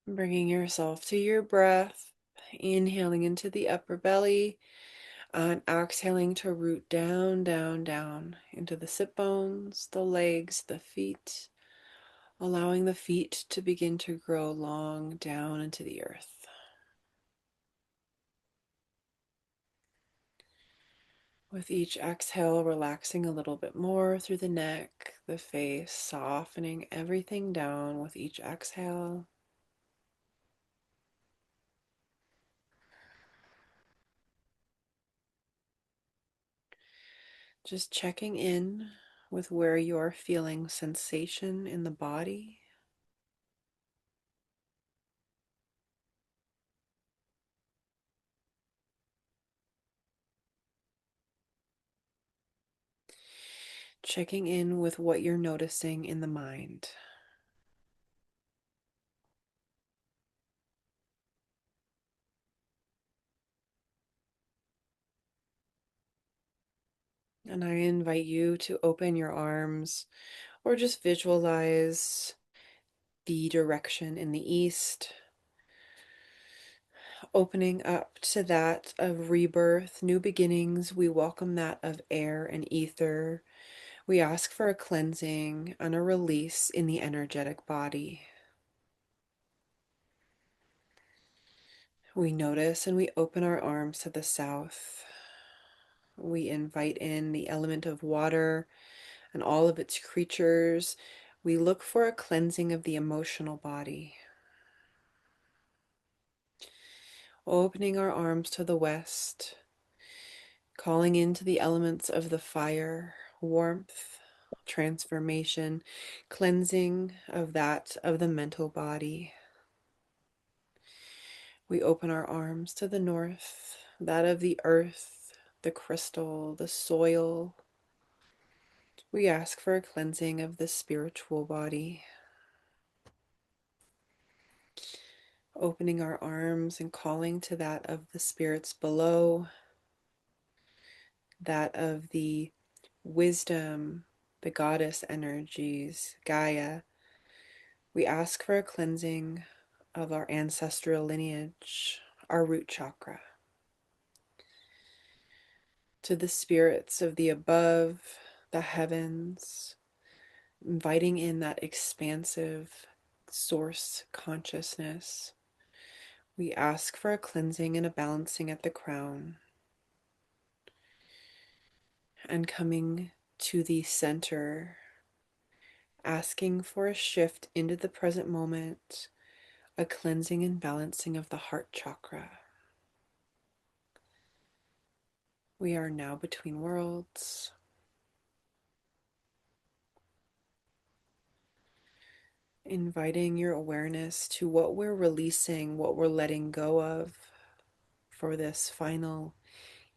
Bringing yourself to your breath, inhaling into the upper belly and exhaling to root down, down, down into the sit bones, the legs, the feet, allowing the feet to begin to grow long down into the earth. With each exhale, relaxing a little bit more through the neck, the face, softening everything down with each exhale. Just checking in with where you're feeling sensation in the body. Checking in with what you're noticing in the mind. And I invite you to open your arms or just visualize the direction in the east, opening up to that of rebirth, new beginnings. We welcome that of air and ether. We ask for a cleansing and a release in the energetic body. We notice and we open our arms to the south. We invite in the element of water and all of its creatures. We look for a cleansing of the emotional body. Opening our arms to the west, calling into the elements of the fire, warmth, transformation, cleansing of that of the mental body. We open our arms to the north, that of the earth, the crystal, the soil. We ask for a cleansing of the spiritual body. Opening our arms and calling to that of the spirits below, that of the wisdom, the goddess energies, Gaia. We ask for a cleansing of our ancestral lineage, our root chakra. To the spirits of the above, the heavens, inviting in that expansive source consciousness. We ask for a cleansing and a balancing at the crown. And coming to the center, asking for a shift into the present moment, a cleansing and balancing of the heart chakra. We are now between worlds. Inviting your awareness to what we're releasing, what we're letting go of for this final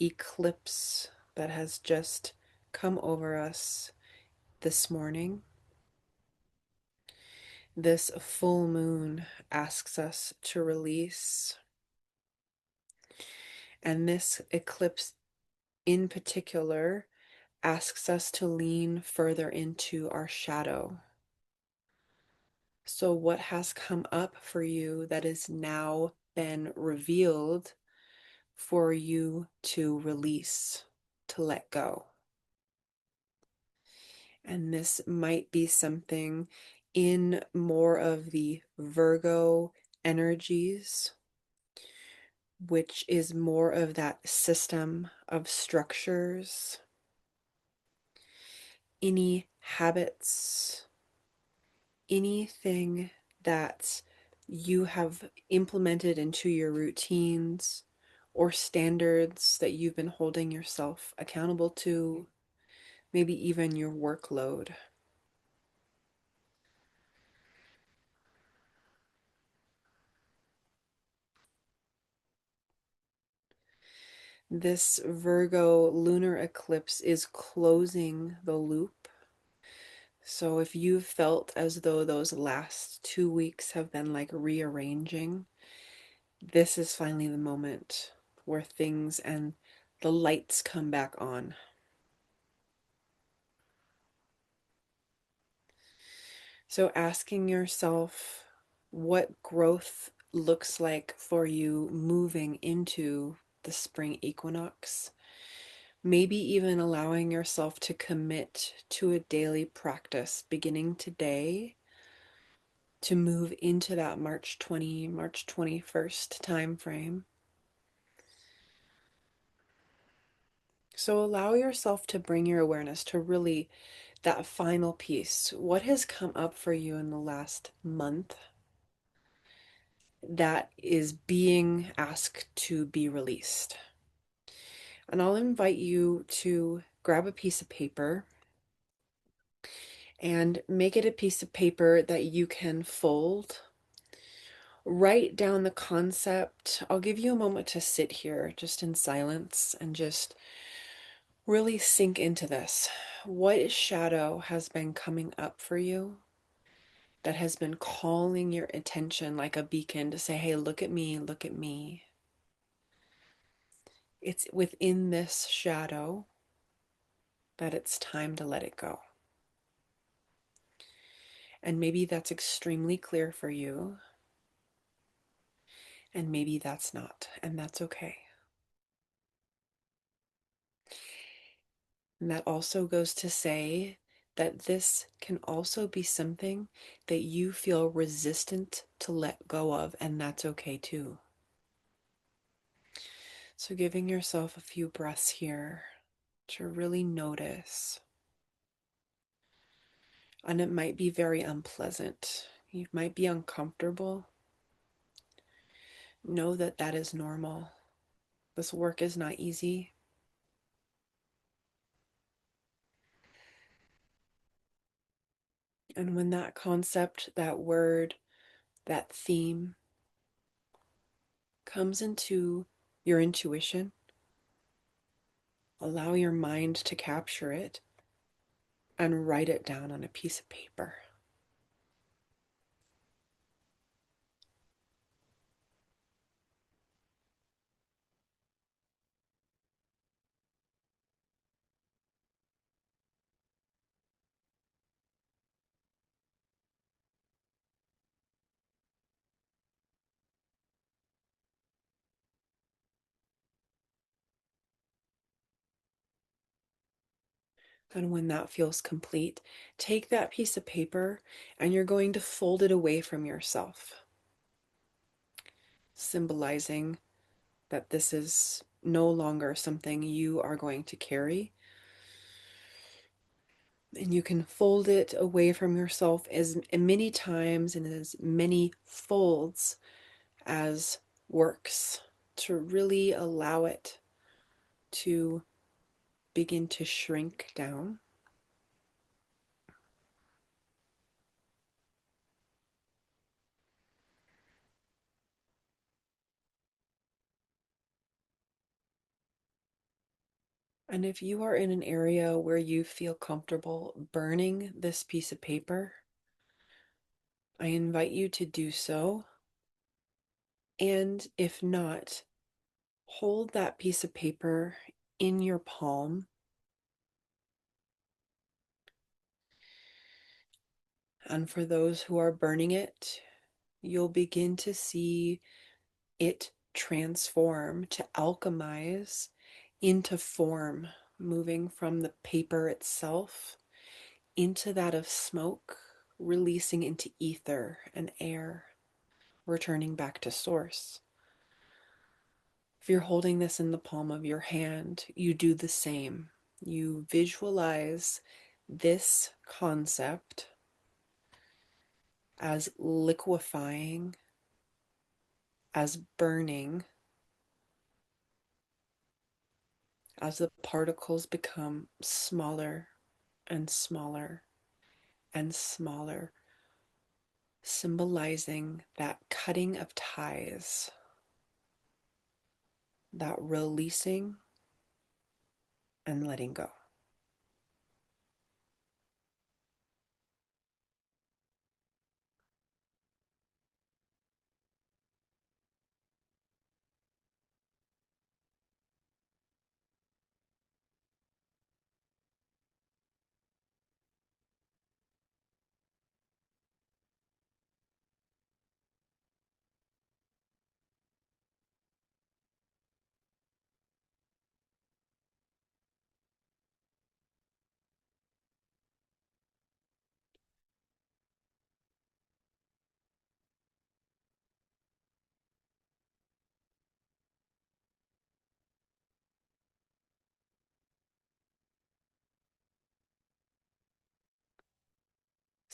eclipse that has just come over us this morning. This full moon asks us to release, and this eclipse in particular asks us to lean further into our shadow. So, what has come up for you that is now been revealed for you to release, to let go? And this might be something in more of the Virgo energies, which is more of that system of structures, any habits, anything that you have implemented into your routines or standards that you've been holding yourself accountable to, maybe even your workload. This Virgo lunar eclipse is closing the loop. So if you've felt as though those last 2 weeks have been like rearranging, this is finally the moment where things and the lights come back on. So asking yourself, what growth looks like for you moving into the spring equinox. Maybe even allowing yourself to commit to a daily practice beginning today to move into that March 21st time frame. So allow yourself to bring your awareness to really that final piece. What has come up for you in the last month that is being asked to be released? And I'll invite you to grab a piece of paper and make it a piece of paper that you can fold. Write down the concept. I'll give you a moment to sit here just in silence and just really sink into this. What shadow has been coming up for you that has been calling your attention like a beacon to say, hey, look at me, look at me? It's within this shadow that it's time to let it go. And maybe that's extremely clear for you, and maybe that's not, and that's okay. And that also goes to say that this can also be something that you feel resistant to let go of, and that's okay too. So, giving yourself a few breaths here to really notice. And it might be very unpleasant. You might be uncomfortable. Know that that is normal. This work is not easy. And when that concept, that word, that theme comes into your intuition, allow your mind to capture it and write it down on a piece of paper. And when that feels complete, take that piece of paper and you're going to fold it away from yourself, symbolizing that this is no longer something you are going to carry. And you can fold it away from yourself as many times and as many folds as works to really allow it to begin to shrink down. And if you are in an area where you feel comfortable burning this piece of paper, I invite you to do so. And if not, hold that piece of paper in your palm. And for those who are burning it, you'll begin to see it transform, to alchemize into form, moving from the paper itself into that of smoke, releasing into ether and air, returning back to source. If you're holding this in the palm of your hand, you do the same. You visualize this concept as liquefying, as burning, as the particles become smaller and smaller and smaller, symbolizing that cutting of ties, that releasing and letting go.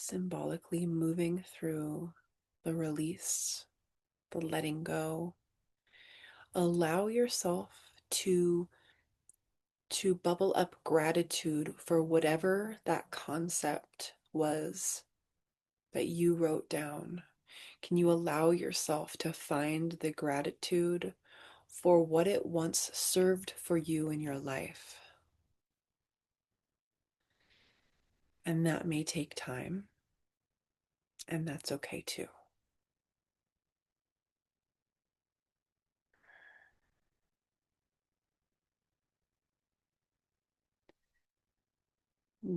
symbolically moving through the release, the letting go. Allow yourself to bubble up gratitude for whatever that concept was that you wrote down. Can you allow yourself to find the gratitude for what it once served for you in your life? And that may take time, and that's okay too.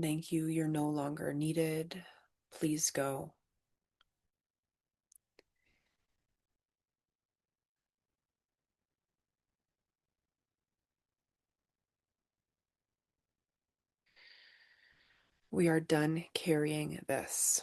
Thank you. You're no longer needed. Please go. We are done carrying this.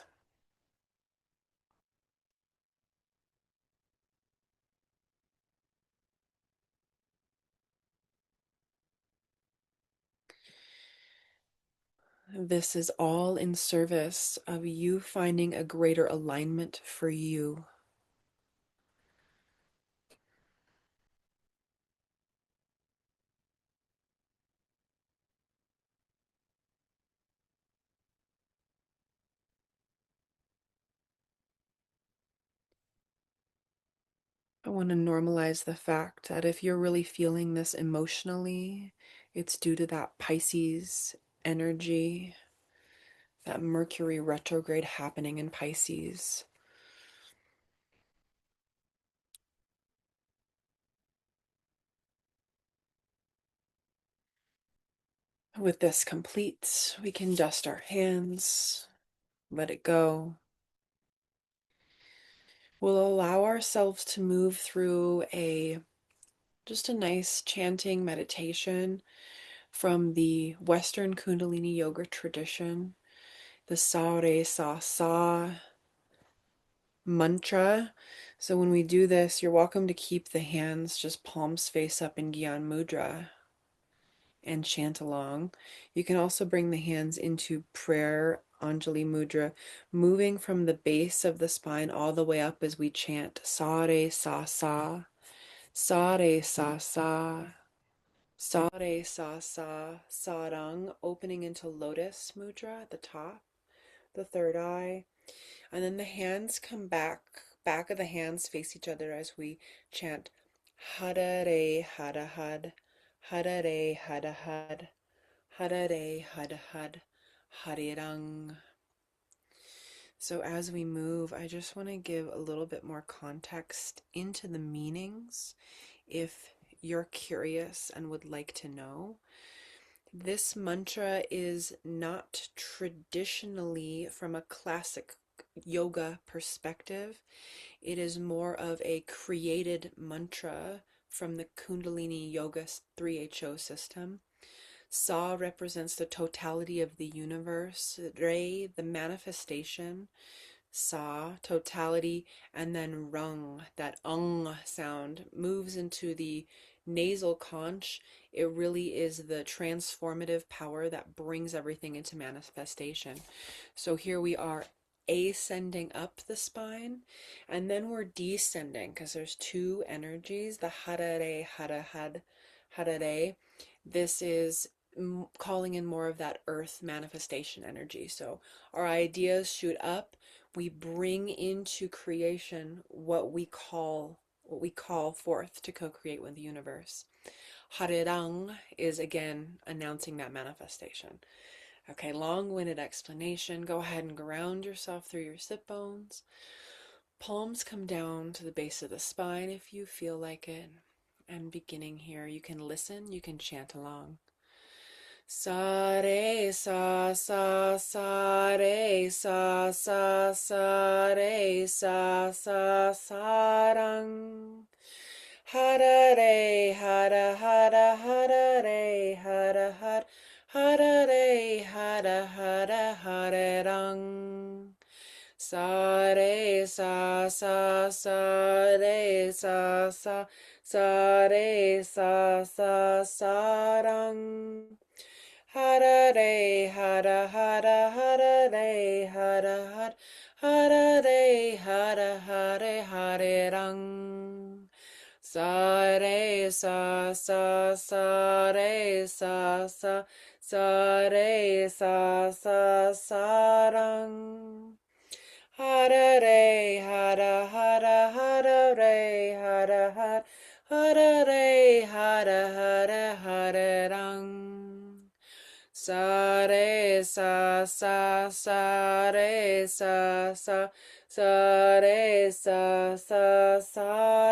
This is all in service of you finding a greater alignment for you. I want to normalize the fact that if you're really feeling this emotionally, it's due to that Pisces energy, that Mercury retrograde happening in Pisces. With this complete, we can dust our hands, let it go. We'll allow ourselves to move through just a nice chanting meditation from the Western Kundalini yoga tradition, the Sa Re Sa Sa mantra. So when we do this, you're welcome to keep the hands just palms face up in Gyan Mudra and chant along. You can also bring the hands into prayer Anjali Mudra, moving from the base of the spine all the way up as we chant Sa Re Sa Sa, Sa Re Sa Sa, Sa Re Sa Sa, Sarang, opening into Lotus Mudra at the top, the third eye. And then the hands come back of the hands face each other as we chant Hada Re Hada Had, Hada Re Hada Had, Hada Re Hada Had, Harirang. So as we move, I just want to give a little bit more context into the meanings if you're curious and would like to know. This mantra is not traditionally from a classic yoga perspective. It is more of a created mantra from the Kundalini Yoga 3HO system. Sa represents the totality of the universe, Re, the manifestation, Sa, totality, and then Rung, that sound, moves into the nasal conch. It really is the transformative power that brings everything into manifestation. So here we are ascending up the spine, and then we're descending because there's two energies, the Harare, Harahad, Harare. This is calling in more of that earth manifestation energy. So our ideas shoot up, we bring into creation what we call forth to co-create with the universe. Harirang is again announcing that manifestation. Okay, long-winded explanation. Go ahead and ground yourself through your sit bones. Palms come down to the base of the spine if you feel like it. And beginning here, you can listen, you can chant along. Sa re sa sa sa re sa sa sa re sa sa sa rang. Hara re hara hara hara re hara hara hara re hara hara hara rang. Sa re sa sa sa re sa sa sa re sa sa sa rang. hara re, hara hara hara re, hara hara hara re, hara hare hare rang. Sa re sa re sa re sa rang. Hara re, hara hara hara re, hara hara hara re, hara hara hara rang. Sa re sa re sa re sa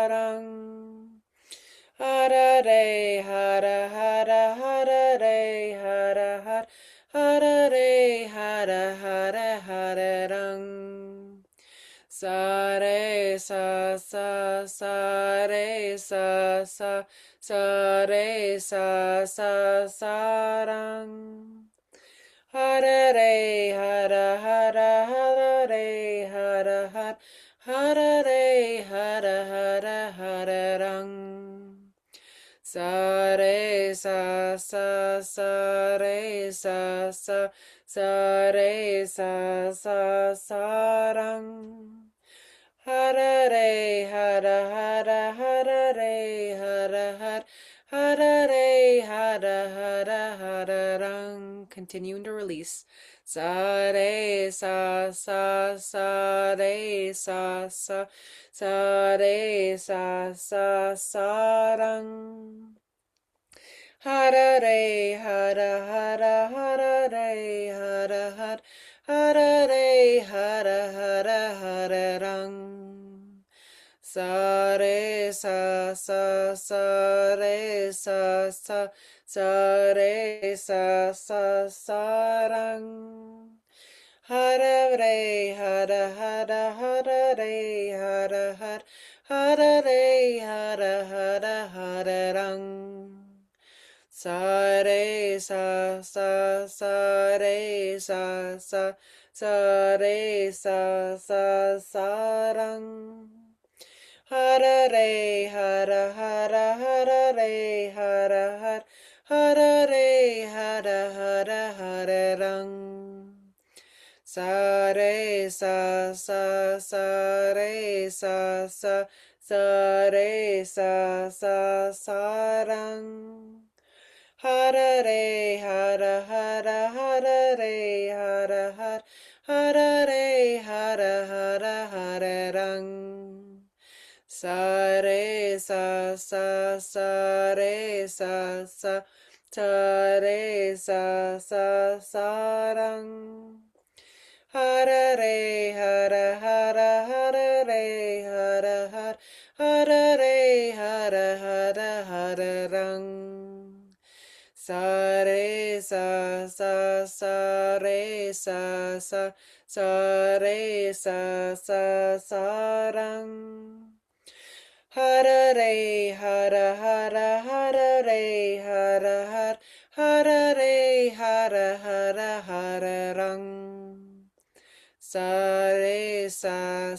rang. Hara re, hara hara hara re, hara hara hara re, hara hara hara rang. Sa re sa re sa re sa rang. Hara re, hara hara hara re, hara hara hara re, hara hara hara rang. Sa re sa re sa rang. Hara re, hara hara hara re, hara hara hara re, hara hara hara rang. Continuing to release. Sa re sa re sa re sa rang. Hara re, hara hara hara re, hara hara hara re, hara hara hara rang. Sa re sa re sa re sa rang. Hara re, hara hara hara re, hara hara hara re, hara hara hara rang. Sa re sa re sa re sa rang. Hara re, hara hara hara re, hara hara hara re, hara hara hara rang. Sa re sa re sa re sa rang. Hara re, hara hara hara re, hara hara hara re, hara hara hara rang. Sa re sa re sa rang. Hara re, hara hara hara re, hara hara hara re, hara hara hara rang. Sa re sa re sa re sa rang. Hara re, hara hara hara re, hara hara hara re, hara hara hara rang. Sa re sa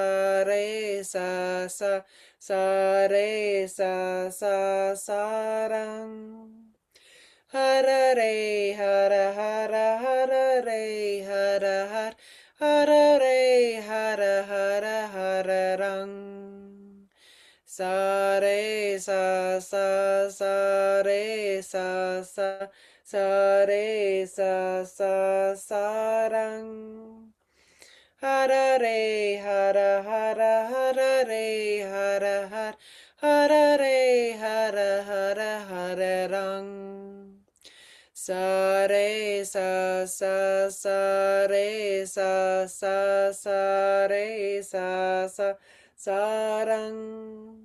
re sa re sa rang. Hara re, hara hara hara re, hara hara hara re, hara hara hara rang. Sa re sa re sa re sa rang. Hara re, hara hara hara re, hara hara hara re, hara hara hara rang. Sa re sa re re sa rang.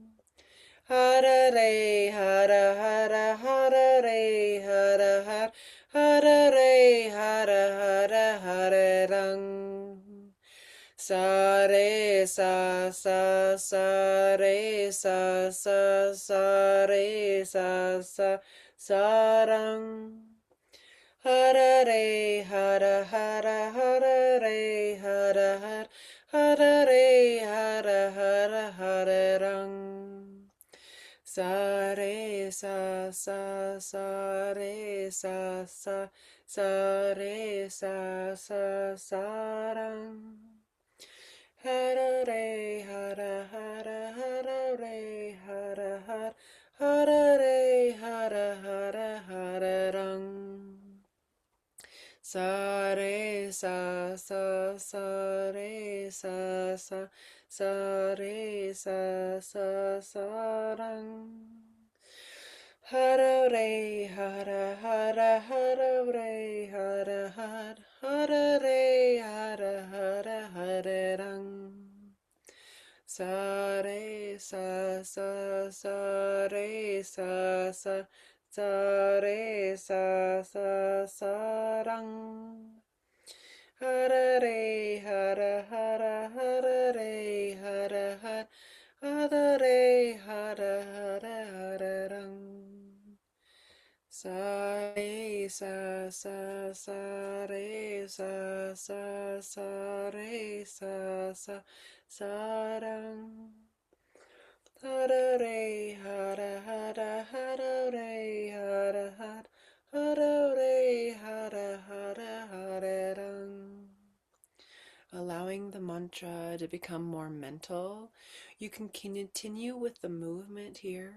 Hara re, hara hara hara re, hara hara hara re, hara hara hara rang. Sa re sa re re sa rang. Hara re, hara hara hara re, hara hara hara re, hara hara hara rang. Sa re sa sa sa re sa sa sa re sa sa sa rang. Hara re hara hara hara re hara hara hara re hara hara hara rang. Sa re sa sa sa re sa sa sa re sa sa sa rang. Hara re hara hara hara re hara hara hara re hara hara hara rang. Sa re sa sa sa re sa sa sa re sa sa sa rang. Hara re hara hara hara re hara hara hara re hara hara hara rang. Sa re sa sa sa re sa sa sa re sa sa sa rang. Hara re hara hara hara re hara hara hara re hara hara hara rang. Allowing the mantra to become more mental, you can continue with the movement here.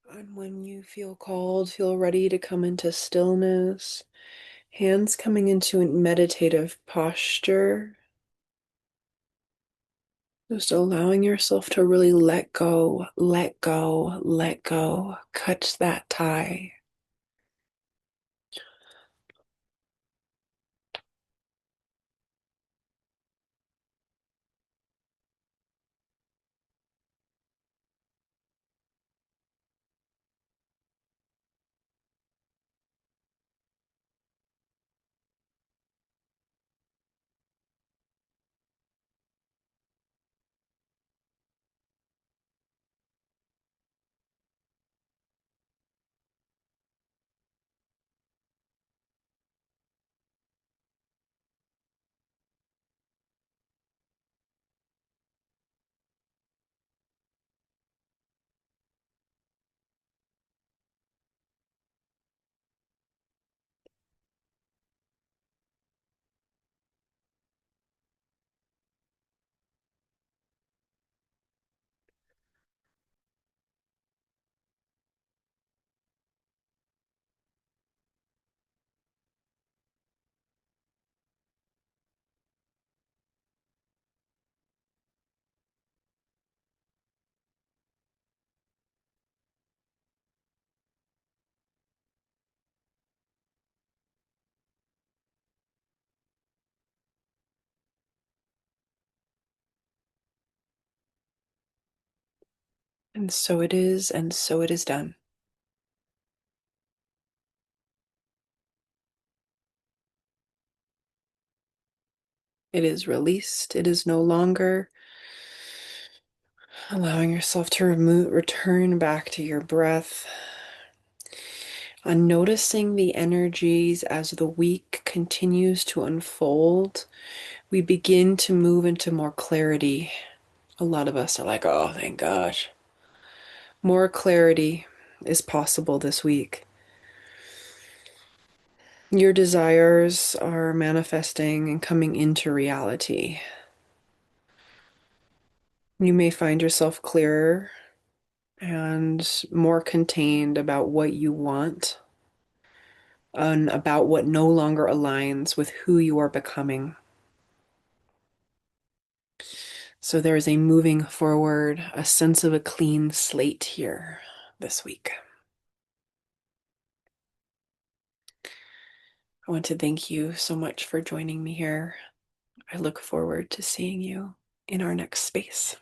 And when you feel called, feel ready to come into stillness, hands coming into a meditative posture, just allowing yourself to really let go, let go, let go, cut that tie. And so it is, and so it is done. It is released. It is no longer. Allowing yourself to return back to your breath. On noticing the energies as the week continues to unfold, we begin to move into more clarity. A lot of us are like, oh, thank God. More clarity is possible this week. Your desires are manifesting and coming into reality. You may find yourself clearer and more contained about what you want and about what no longer aligns with who you are becoming. So there is a moving forward, a sense of a clean slate here this week. I want to thank you so much for joining me here. I look forward to seeing you in our next space.